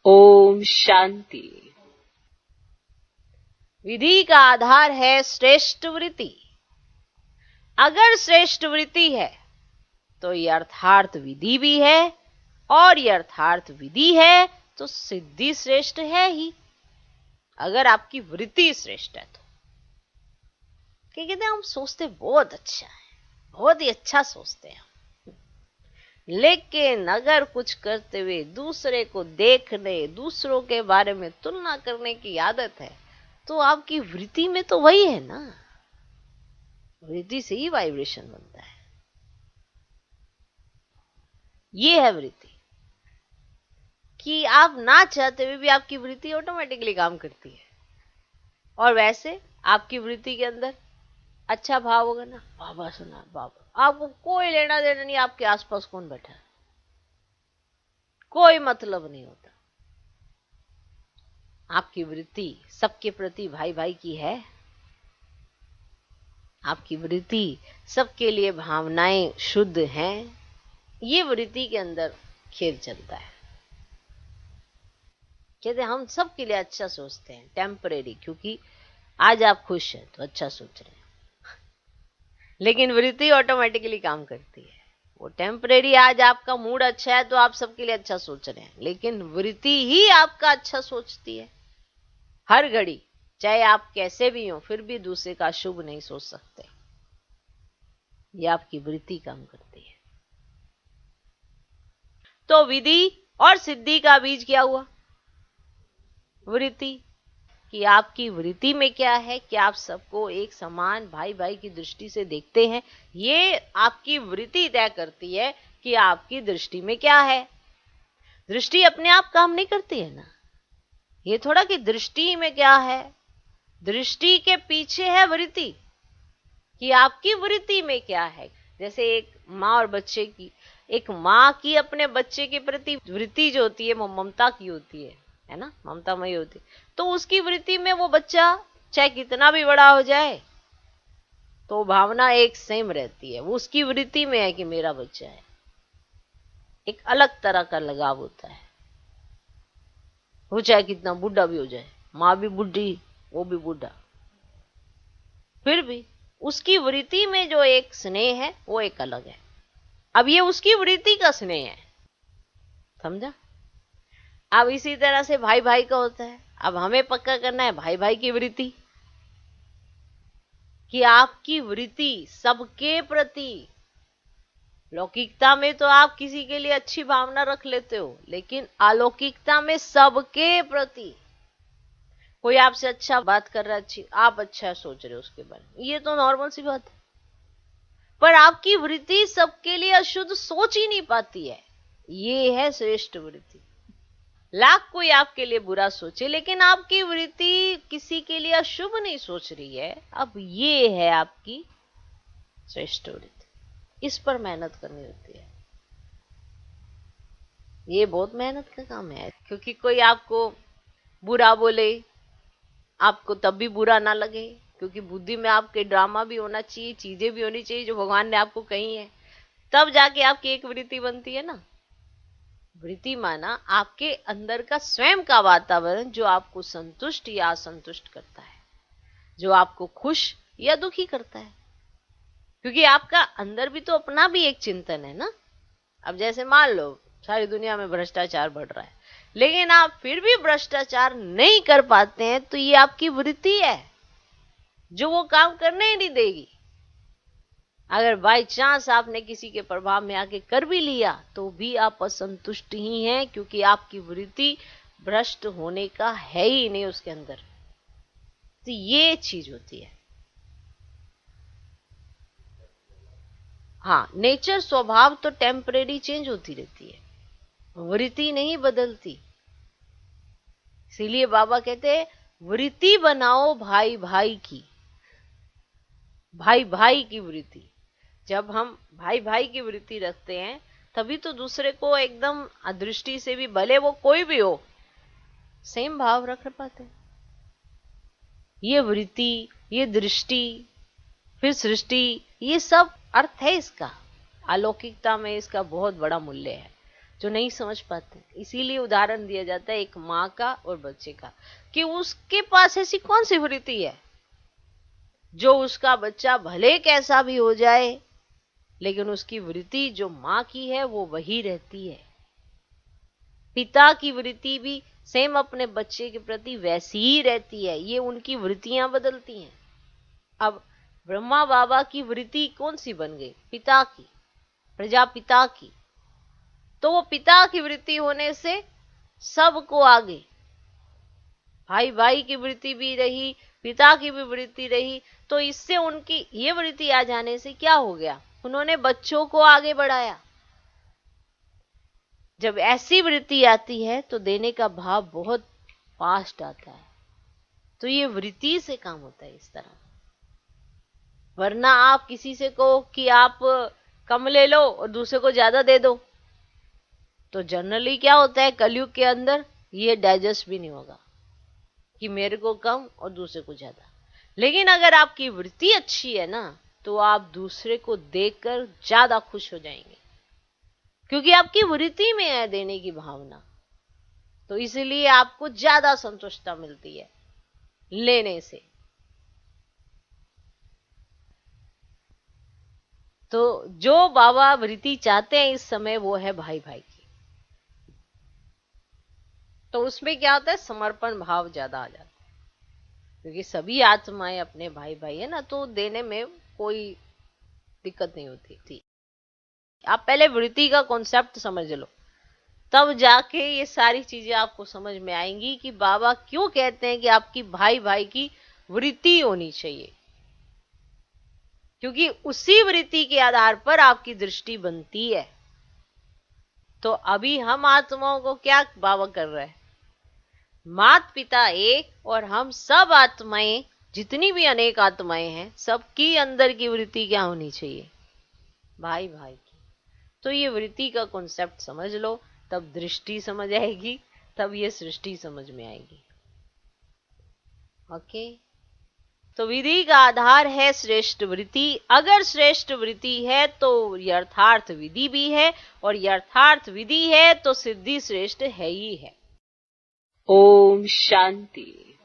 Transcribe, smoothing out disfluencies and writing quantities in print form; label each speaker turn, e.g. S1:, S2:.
S1: ओम शांति। विधि का आधार है श्रेष्ठ वृत्ति। अगर श्रेष्ठ वृत्ति है तो यथार्थ विधि भी है, और यथार्थ विधि है तो सिद्धि श्रेष्ठ है ही। अगर आपकी वृत्ति श्रेष्ठ है तो कहते हैं हम सोचते बहुत अच्छा है, बहुत ही अच्छा सोचते हैं, लेकिन अगर कुछ करते हुए दूसरे को देखने, दूसरों के बारे में तुलना करने की आदत है तो आपकी वृत्ति में तो वही है ना। वृत्ति से ही वाइब्रेशन बनता है। ये है वृत्ति कि आप ना चाहते हुए भी आपकी वृत्ति ऑटोमेटिकली काम करती है। और वैसे आपकी वृत्ति के अंदर अच्छा भाव होगा ना, बाबा सुना बाबा, आपको कोई लेना देना नहीं आपके आसपास कौन बैठा है, कोई मतलब नहीं होता। आपकी वृत्ति सबके प्रति भाई भाई की है। आपकी वृत्ति सबके लिए भावनाएं शुद्ध हैं। ये वृत्ति के अंदर खेल चलता है। कहते हम सबके लिए अच्छा सोचते हैं, टेम्परेरी, क्योंकि आज आप खुश हैं तो अच्छा सोच रहे हैं, लेकिन वृत्ति ऑटोमेटिकली काम करती है। वो टेम्परेरी, आज आपका मूड अच्छा है तो आप सबके लिए अच्छा सोच रहे हैं, लेकिन वृत्ति ही आपका अच्छा सोचती है हर घड़ी। चाहे आप कैसे भी हो फिर भी दूसरे का शुभ नहीं सोच सकते। ये आपकी वृत्ति काम करती है। तो विधि और सिद्धि का बीज क्या हुआ? वृत्ति। कि आपकी वृत्ति में क्या है कि आप सबको एक समान भाई भाई की दृष्टि से देखते हैं। ये आपकी वृत्ति तय करती है कि आपकी दृष्टि में क्या है। दृष्टि अपने आप काम नहीं करती है ना। ये थोड़ा कि दृष्टि में क्या है, दृष्टि के पीछे है वृत्ति, कि आपकी वृत्ति में क्या है। जैसे एक माँ और बच्चे की, एक माँ की अपने बच्चे के प्रति वृत्ति जो होती है वो ममता की होती है ना, ममतामयी होती है। तो उसकी वृत्ति में वो बच्चा चाहे कितना भी बड़ा हो जाए तो भावना एक सेम रहती है। वो उसकी वृत्ति में है कि मेरा बच्चा है। एक अलग तरह का लगाव होता है। वो चाहे कितना बूढ़ा भी हो जाए, माँ भी बूढ़ी वो भी बूढ़ा, फिर भी उसकी वृत्ति में जो एक स्नेह है वो एक अलग है। अब ये उसकी वृत्ति का स्नेह है, समझा। अब इसी तरह से भाई भाई का होता है। अब हमें पक्का करना है भाई भाई की वृत्ति, कि आपकी वृत्ति सबके प्रति, लौकिकता में तो आप किसी के लिए अच्छी भावना रख लेते हो, लेकिन अलौकिकता में सबके प्रति कोई आपसे अच्छा बात कर रहा है, अच्छी, आप अच्छा सोच रहे हो उसके बारे में, ये तो नॉर्मल सी बात है। पर आपकी वृत्ति सबके लिए अशुद्ध सोच ही नहीं पाती है। ये है श्रेष्ठ वृत्ति। लाख कोई आपके लिए बुरा सोचे लेकिन आपकी वृत्ति किसी के लिए अशुभ नहीं सोच रही है। अब ये है आपकी श्रेष्ठ वृत्ति। इस पर मेहनत करनी होती है। ये बहुत मेहनत का काम है, क्योंकि कोई आपको बुरा बोले आपको तब भी बुरा ना लगे, क्योंकि बुद्धि में आपके ड्रामा भी होना चाहिए, चीजें भी होनी चाहिए जो भगवान ने आपको कही है, तब जाके आपकी एक वृत्ति बनती है ना। वृत्ति माना आपके अंदर का स्वयं का वातावरण जो आपको संतुष्ट या असंतुष्ट करता है, जो आपको खुश या दुखी करता है। क्योंकि आपका अंदर भी तो अपना भी एक चिंतन है ना। अब जैसे मान लो सारी दुनिया में भ्रष्टाचार बढ़ रहा है, लेकिन आप फिर भी भ्रष्टाचार नहीं कर पाते हैं, तो ये आपकी वृत्ति है जो वो काम करने ही नहीं देगी। अगर बाई चांस आपने किसी के प्रभाव में आके कर भी लिया तो भी आप असंतुष्ट ही हैं, क्योंकि आपकी वृत्ति भ्रष्ट होने का है ही नहीं उसके अंदर। तो ये चीज होती है। हाँ, नेचर, स्वभाव तो टेम्परेरी चेंज होती रहती है, वृत्ति नहीं बदलती। इसीलिए बाबा कहते हैं वृत्ति बनाओ भाई भाई की, भाई भाई की वृत्ति। जब हम भाई भाई की वृत्ति रखते हैं तभी तो दूसरे को एकदम अदृष्टि से भी, भले वो कोई भी हो, सेम भाव रख पाते हैं। ये वृत्ति, ये दृष्टि, फिर सृष्टि, ये सब अर्थ है इसका। अलौकिकता में इसका बहुत बड़ा मूल्य है। जो नहीं समझ पाते। इसीलिए उदाहरण दिया जाता है एक माँ का और बच्चे का, कि उसके पास ऐसी कौन सी वृत्ति है जो उसका बच्चा भले कैसा भी हो जाए, लेकिन उसकी वृत्ति जो माँ की है वो वही रहती है। पिता की वृत्ति भी सेम अपने बच्चे के प्रति वैसी ही रहती है, ये उनकी वृत्तियां बदलती हैं। अब ब्रह्मा बाबा की वृत्ति कौन सी बन गई? पिता की, प्रजापिता की। तो वो पिता की वृत्ति होने से सबको आगे, भाई भाई की वृत्ति भी रही, पिता की भी वृत्ति रही। तो इससे उनकी ये वृत्ति आ जाने से क्या हो गया? उन्होंने बच्चों को आगे बढ़ाया। जब ऐसी वृत्ति आती है तो देने का भाव बहुत फास्ट आता है। तो ये वृत्ति से काम होता है इस तरह। वरना आप किसी से कहो कि आप कम ले लो और दूसरे को ज्यादा दे दो, तो जनरली क्या होता है, कलयुग के अंदर ये डाइजेस्ट भी नहीं होगा कि मेरे को कम और दूसरे को ज्यादा। लेकिन अगर आपकी वृत्ति अच्छी है ना, तो आप दूसरे को देकर ज्यादा खुश हो जाएंगे, क्योंकि आपकी वृत्ति में है देने की भावना। तो इसलिए आपको ज्यादा संतुष्टता मिलती है लेने से। तो जो बाबा वृत्ति चाहते हैं इस समय, वो है भाई भाई की। तो उसमें क्या होता है, समर्पण भाव ज्यादा आ जाता है, क्योंकि सभी आत्माएं अपने भाई भाई है ना, तो देने में कोई दिक्कत नहीं होती थी। आप पहले वृत्ति का कॉन्सेप्ट समझ लो, तब जाके ये सारी चीजें आपको समझ में आएंगी कि बाबा क्यों कहते हैं कि आपकी भाई भाई की वृत्ति होनी चाहिए, क्योंकि उसी वृत्ति के आधार पर आपकी दृष्टि बनती है। तो अभी हम आत्माओं को क्या बाबा कर रहे हैं, माता पिता एक और हम सब आत्माएं, जितनी भी अनेक आत्माएं हैं, सबकी अंदर की वृत्ति क्या होनी चाहिए, भाई भाई की। तो ये वृत्ति का कॉन्सेप्ट समझ लो, तब दृष्टि समझ आएगी, तब ये सृष्टि समझ में आएगी। ओके। तो विधि का आधार है श्रेष्ठ वृत्ति। अगर श्रेष्ठ वृत्ति है तो यथार्थ विधि भी है, और यथार्थ विधि है तो सिद्धि श्रेष्ठ है ही है। ओम शांति।